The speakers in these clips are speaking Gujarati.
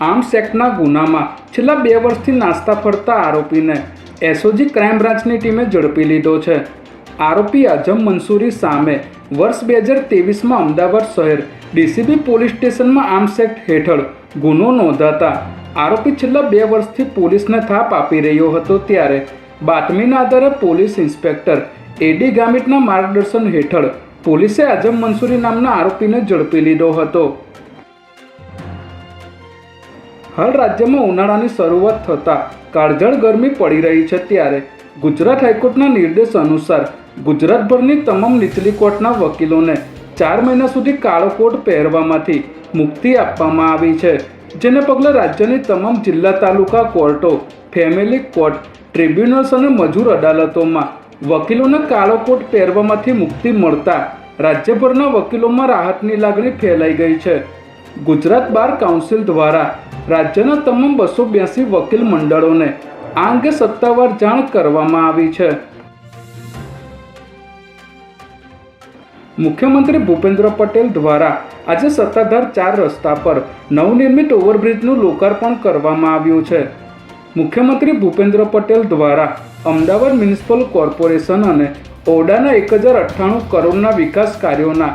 આર્મ્સ એક્ટના ગુનામાં છેલ્લા 2 વર્ષથી નાસ્તા ફરતા આરોપીને એસઓજી ક્રાઇમ બ્રાન્ચની ટીમે ઝડપી લીધો છે। આરોપી આઝમ મંસૂરી સામે વર્ષ 2023માં અમદાવાદ શહેર ડીસીબી પોલીસ સ્ટેશનમાં આર્મ્સ એક્ટ હેઠળ ગુનો નોંધાતા આરોપી છેલ્લા 2 વર્ષથી પોલીસને થાપ આપી રહ્યો હતો, ત્યારે બાતમીના આધારે પોલીસ ઇન્સ્પેક્ટર એડી ગામિતના માર્ગદર્શન હેઠળ પોલીસે આઝમ મંસૂરી નામના આરોપીને ઝડપી લીધો હતો। હાલ રાજ્યમાં ઉનાળાની શરૂઆત થતાં કાળઝાળ ગરમી પડી રહી છે, ત્યારે ગુજરાત હાઈકોર્ટના નિર્દેશ અનુસાર ગુજરાતભરની તમામ નીચલી કોર્ટના વકીલોને 4 મહિના સુધી કાળો કોટ પહેરવામાંથી મુક્તિ આપવામાં આવી છે, જેને પગલે રાજ્યની તમામ જિલ્લા તાલુકા કોર્ટો, ફેમિલી કોર્ટ, ટ્રિબ્યુનલ્સ અને મજૂર અદાલતોમાં વકીલોને કાળો કોટ પહેરવામાંથી મુક્તિ મળતા રાજ્યભરના વકીલોમાં રાહતની લાગણી ફેલાઈ ગઈ છે। ગુજરાત બાર કાઉન્સિલ દ્વારા રાજ્યના તમામ 282 વકીલ મંડળોને આ અંગે સત્તાવાર જાણ કરવામાં આવી છે। મુખ્યમંત્રી ભૂપેન્દ્ર પટેલ દ્વારા આજે સત્તાધાર 4 રસ્તા પર નવનિર્મિત ઓવરબ્રિજનું લોકાર્પણ કરવામાં આવ્યું છે। મુખ્યમંત્રી ભૂપેન્દ્ર પટેલ દ્વારા અમદાવાદ મ્યુનિસિપલ કોર્પોરેશન અને ઓરડાના 1098 કરોડના વિકાસ કાર્યોના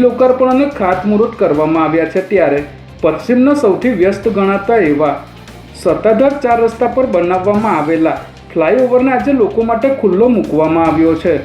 લોકાર્પણ અને ખાતમુહૂર્ત કરવામાં આવ્યા છે, ત્યારે પશ્ચિમના સૌથી વ્યસ્ત ગણાતા એવા સત્તાધાર 4 રસ્તા પર બનાવવામાં આવેલા ફ્લાયઓવરને આજે લોકો માટે ખુલ્લો મૂકવામાં આવ્યો છે।